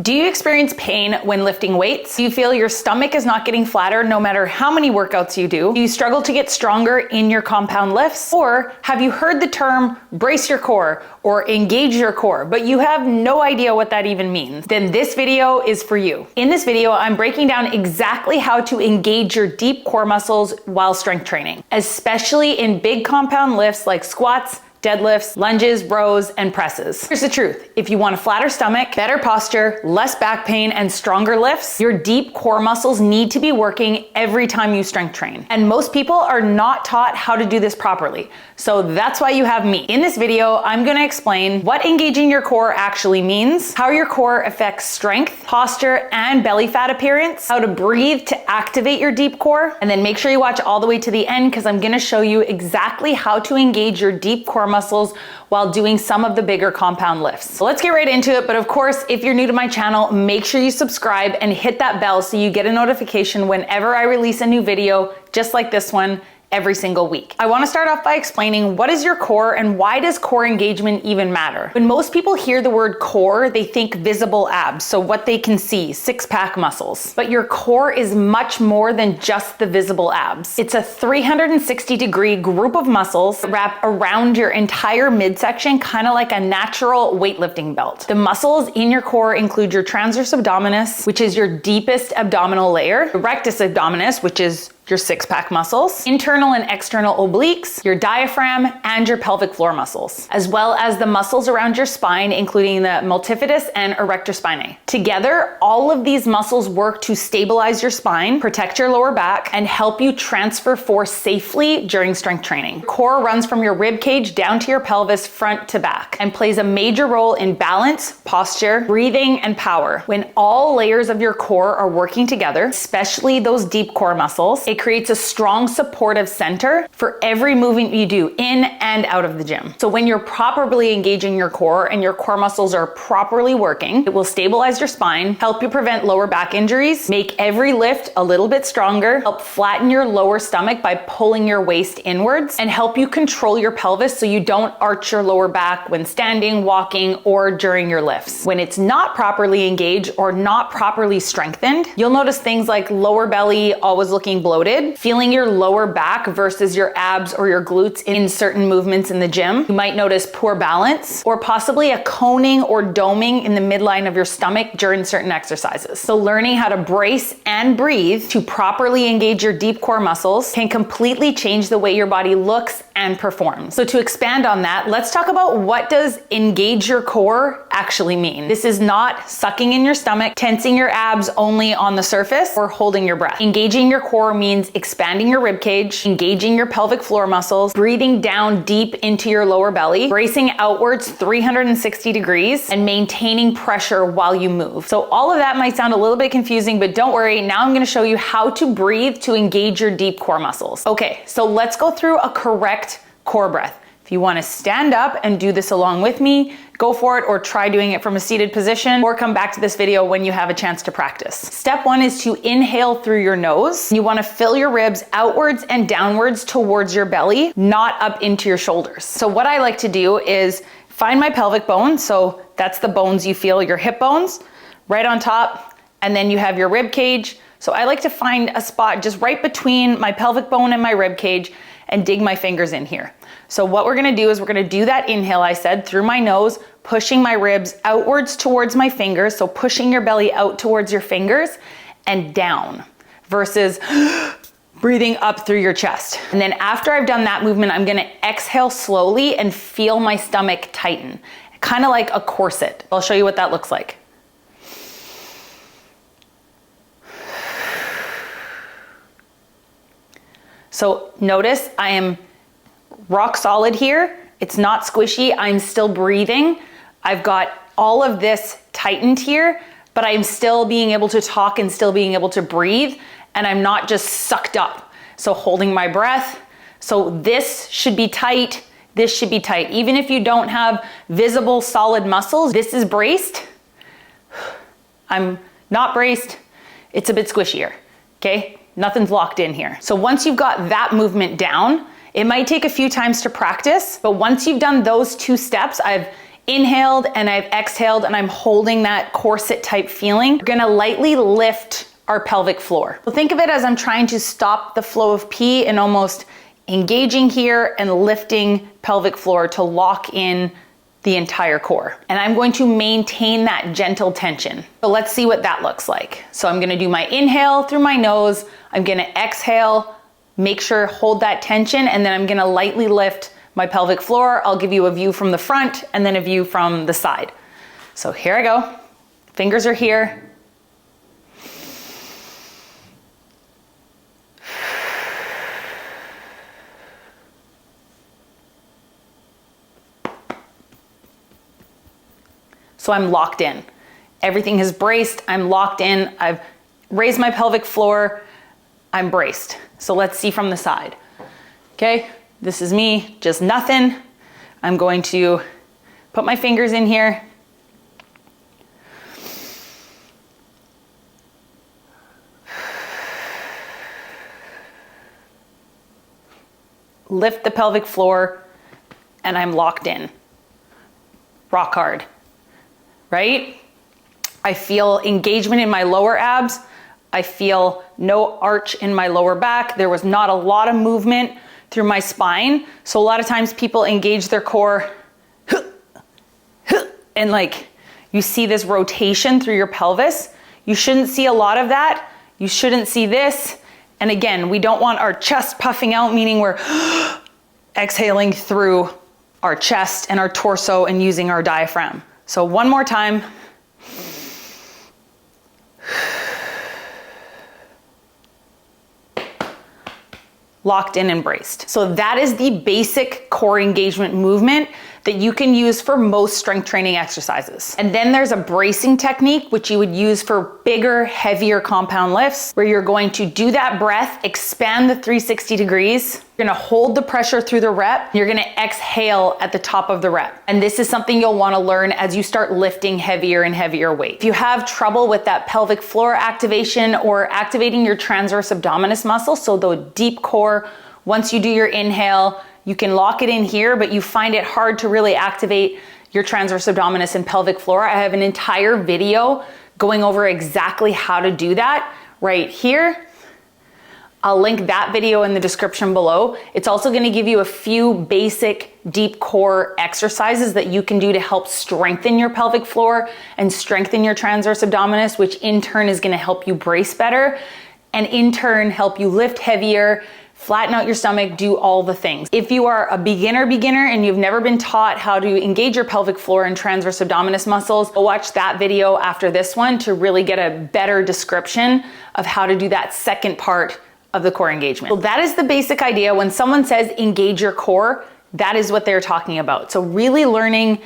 Do you experience pain when lifting weights? Do you feel your stomach is not getting flatter no matter how many workouts you do? Do you struggle to get stronger in your compound lifts? Or have you heard the term brace your core or engage your core, but you have no idea what that even means? Then this video is for you. In this video, I'm breaking down exactly how to engage your deep core muscles while strength training, especially in big compound lifts like squats, deadlifts, lunges, rows, and presses. Here's the truth. If you want a flatter stomach, better posture, less back pain, and stronger lifts, your deep core muscles need to be working every time you strength train. And most people are not taught how to do this properly. So that's why you have me. In this video, I'm gonna explain what engaging your core actually means, how your core affects strength, posture, and belly fat appearance, how to breathe to activate your deep core, and then make sure you watch all the way to the end because I'm gonna show you exactly how to engage your deep core muscles while doing some of the bigger compound lifts. So let's get right into it. But of course, if you're new to my channel, make sure you subscribe and hit that bell so you get a notification whenever I release a new video just like this one every single week. I want to start off by explaining what is your core and why does core engagement even matter? When most people hear the word core, they think visible abs, so what they can see, six-pack muscles. But your core is much more than just the visible abs. It's a 360-degree group of muscles that wrap around your entire midsection, kind of like a natural weightlifting belt. The muscles in your core include your transverse abdominis, which is your deepest abdominal layer, the rectus abdominis, which is your six-pack muscles, internal and external obliques, your diaphragm, and your pelvic floor muscles, as well as the muscles around your spine, including the multifidus and erector spinae. Together, all of these muscles work to stabilize your spine, protect your lower back, and help you transfer force safely during strength training. Core runs from your rib cage down to your pelvis, front to back, and plays a major role in balance, posture, breathing, and power. When all layers of your core are working together, especially those deep core muscles, it creates a strong supportive center for every movement you do in and out of the gym. So when you're properly engaging your core and your core muscles are properly working, it will stabilize your spine, help you prevent lower back injuries, make every lift a little bit stronger, help flatten your lower stomach by pulling your waist inwards, and help you control your pelvis so you don't arch your lower back when standing, walking, or during your lifts. When it's not properly engaged or not properly strengthened, you'll notice things like lower belly always looking bloated, feeling your lower back versus your abs or your glutes in certain movements in the gym. You might notice poor balance or possibly a coning or doming in the midline of your stomach during certain exercises. So learning how to brace and breathe to properly engage your deep core muscles can completely change the way your body looks and performs. So to expand on that, let's talk about what does engage your core actually mean. This is not sucking in your stomach, tensing your abs only on the surface, or holding your breath. Engaging your core means expanding your rib cage, engaging your pelvic floor muscles, breathing down deep into your lower belly, bracing outwards 360 degrees, and maintaining pressure while you move. So all of that might sound a little bit confusing, but don't worry, now I'm gonna show you how to breathe to engage your deep core muscles. Okay, so let's go through a correct core breath. If you want to stand up and do this along with me, go for it, or try doing it from a seated position, or come back to this video when you have a chance to practice. Step one is to inhale through your nose. You want to fill your ribs outwards and downwards towards your belly, not up into your shoulders. So what I like to do is find my pelvic bone. So that's the bones you feel, your hip bones, right on top, and then you have your rib cage. So I like to find a spot just right between my pelvic bone and my rib cage and dig my fingers in here. So what we're gonna do is we're gonna do that inhale I said through my nose, pushing my ribs outwards towards my fingers, so pushing your belly out towards your fingers and down, versus breathing up through your chest. And then after I've done that movement, I'm gonna exhale slowly and feel my stomach tighten, kind of like a corset. I'll show you what that looks like. So notice I am rock solid here. It's not squishy. I'm still breathing. I've got all of this tightened here, but I'm still being able to talk and still being able to breathe, and I'm not just sucked up. So holding my breath. So this should be tight. This should be tight. Even if you don't have visible solid muscles, this is braced. I'm not braced. It's a bit squishier, okay? Nothing's locked in here. So once you've got that movement down, it might take a few times to practice, but once you've done those two steps, I've inhaled and I've exhaled and I'm holding that corset type feeling, we're gonna lightly lift our pelvic floor. So think of it as I'm trying to stop the flow of pee and almost engaging here and lifting pelvic floor to lock in the entire core. And I'm going to maintain that gentle tension. So let's see what that looks like. So I'm gonna do my inhale through my nose. I'm gonna exhale, make sure hold that tension, and then I'm gonna lightly lift my pelvic floor. I'll give you a view from the front and then a view from the side. So here I go. Fingers are here. So I'm locked in. Everything is braced, I'm locked in, I've raised my pelvic floor, I'm braced. So let's see from the side. Okay, this is me, just nothing. I'm going to put my fingers in here. Lift the pelvic floor, and I'm locked in. Rock hard. Right? I feel engagement in my lower abs. I feel no arch in my lower back. There was not a lot of movement through my spine. So a lot of times people engage their core and like you see this rotation through your pelvis. You shouldn't see a lot of that. You shouldn't see this. And again, we don't want our chest puffing out, meaning we're exhaling through our chest and our torso and using our diaphragm. So one more time. Locked in and braced. So that is the basic core engagement movement that you can use for most strength training exercises. And then there's a bracing technique, which you would use for bigger, heavier compound lifts, where you're going to do that breath, expand the 360 degrees. You're gonna hold the pressure through the rep. You're gonna exhale at the top of the rep. And this is something you'll wanna learn as you start lifting heavier and heavier weight. If you have trouble with that pelvic floor activation or activating your transverse abdominis muscle, so the deep core, once you do your inhale, you can lock it in here, but you find it hard to really activate your transverse abdominis and pelvic floor. I have an entire video going over exactly how to do that right here. I'll link that video in the description below. It's also gonna give you a few basic deep core exercises that you can do to help strengthen your pelvic floor and strengthen your transverse abdominis, which in turn is gonna help you brace better and in turn help you lift heavier, flatten out your stomach, do all the things. If you are a beginner and you've never been taught how to engage your pelvic floor and transverse abdominis muscles, go watch that video after this one to really get a better description of how to do that second part of the core engagement. So that is the basic idea. When someone says engage your core, that is what they're talking about. So really learning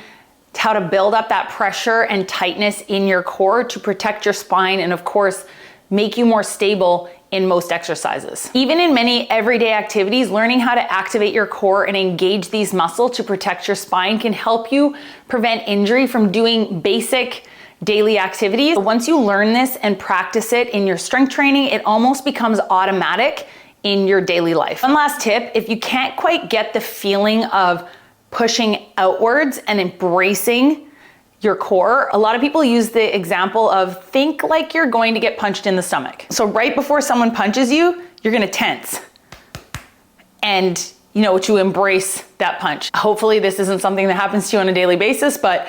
how to build up that pressure and tightness in your core to protect your spine and of course, make you more stable in most exercises. Even in many everyday activities, learning how to activate your core and engage these muscles to protect your spine can help you prevent injury from doing basic daily activities. Once you learn this and practice it in your strength training, it almost becomes automatic in your daily life. One last tip, if you can't quite get the feeling of pushing outwards and embracing your core, a lot of people use the example of think like you're going to get punched in the stomach. So right before someone punches you, you're gonna tense and to embrace that punch. Hopefully this isn't something that happens to you on a daily basis, but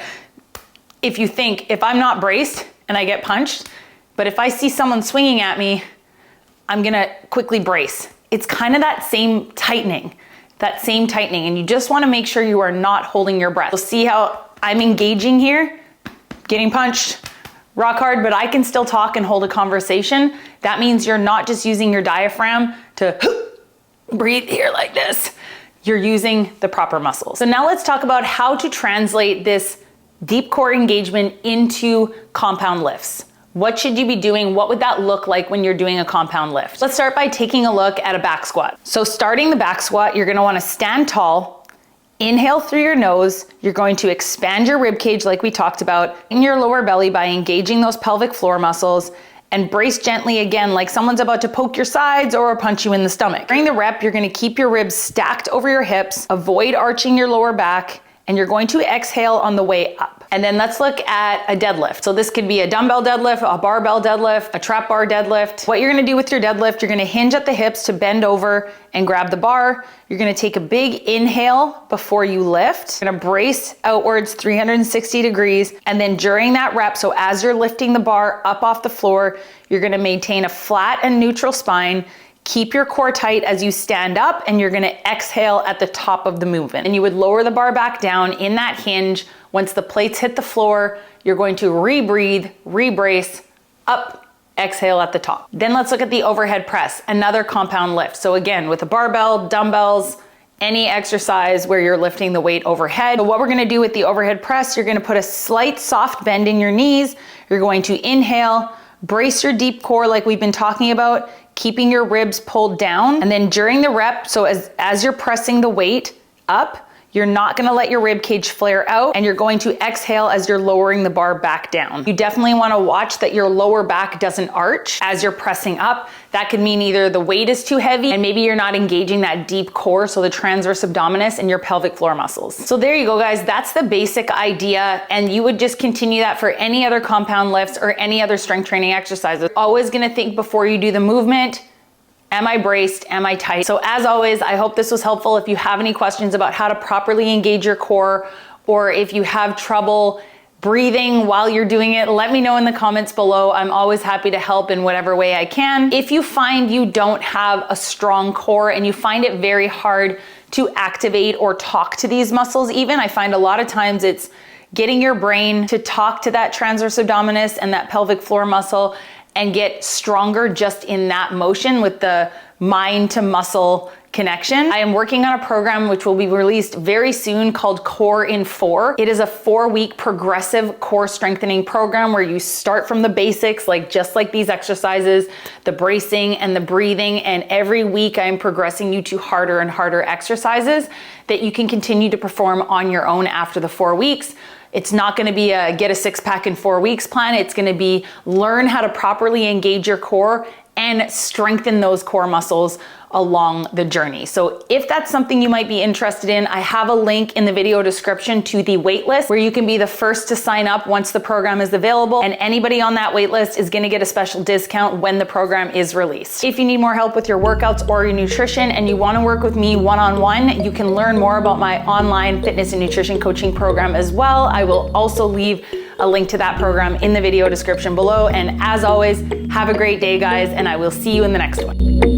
if you think, if I'm not braced and I get punched, but if I see someone swinging at me, I'm gonna quickly brace. It's kind of that same tightening, and you just wanna make sure you are not holding your breath. You'll see how I'm engaging here, getting punched, rock hard, but I can still talk and hold a conversation. That means you're not just using your diaphragm to breathe here like this. You're using the proper muscles. So now let's talk about how to translate this deep core engagement into compound lifts. What should you be doing? What would that look like when you're doing a compound lift? Let's start by taking a look at a back squat. So starting the back squat, you're gonna wanna stand tall, inhale through your nose. You're going to expand your rib cage like we talked about in your lower belly by engaging those pelvic floor muscles and brace gently again like someone's about to poke your sides or punch you in the stomach. During the rep, you're gonna keep your ribs stacked over your hips, avoid arching your lower back, and you're going to exhale on the way up. And then let's look at a deadlift. So this could be a dumbbell deadlift, a barbell deadlift, a trap bar deadlift. What you're gonna do with your deadlift, you're gonna hinge at the hips to bend over and grab the bar. You're gonna take a big inhale before you lift. You're gonna brace outwards 360 degrees. And then during that rep, so as you're lifting the bar up off the floor, you're gonna maintain a flat and neutral spine. Keep your core tight as you stand up, and you're gonna exhale at the top of the movement. And you would lower the bar back down in that hinge. Once the plates hit the floor, you're going to rebreathe, rebrace, up, exhale at the top. Then let's look at the overhead press, another compound lift. So again, with a barbell, dumbbells, any exercise where you're lifting the weight overhead. So what we're gonna do with the overhead press, you're gonna put a slight soft bend in your knees. You're going to inhale, brace your deep core like we've been talking about, keeping your ribs pulled down. And then during the rep, so as you're pressing the weight up, you're not gonna let your rib cage flare out, and you're going to exhale as you're lowering the bar back down. You definitely wanna watch that your lower back doesn't arch as you're pressing up. That could mean either the weight is too heavy and maybe you're not engaging that deep core, so the transverse abdominis and your pelvic floor muscles. So there you go, guys. That's the basic idea, and you would just continue that for any other compound lifts or any other strength training exercises. Always gonna think before you do the movement, am I braced? Am I tight? So as always, I hope this was helpful. If you have any questions about how to properly engage your core, or if you have trouble breathing while you're doing it, let me know in the comments below. I'm always happy to help in whatever way I can. If you find you don't have a strong core and you find it very hard to activate or talk to these muscles even, I find a lot of times it's getting your brain to talk to that transverse abdominis and that pelvic floor muscle and get stronger just in that motion with the mind to muscle connection. I am working on a program which will be released very soon called Core in 4. It is a 4-week progressive core strengthening program where you start from the basics, just like these exercises, the bracing and the breathing, and every week I'm progressing you to harder and harder exercises that you can continue to perform on your own after the 4 weeks. It's not gonna be a get a 6-pack in 4 weeks plan. It's gonna be learn how to properly engage your core and strengthen those core muscles along the journey. So if that's something you might be interested in, I have a link in the video description to the waitlist where you can be the first to sign up once the program is available, and anybody on that waitlist is gonna get a special discount when the program is released. If you need more help with your workouts or your nutrition and you wanna work with me one-on-one, you can learn more about my online fitness and nutrition coaching program as well. I will also leave a link to that program in the video description below. And as always, have a great day, guys, and I will see you in the next one.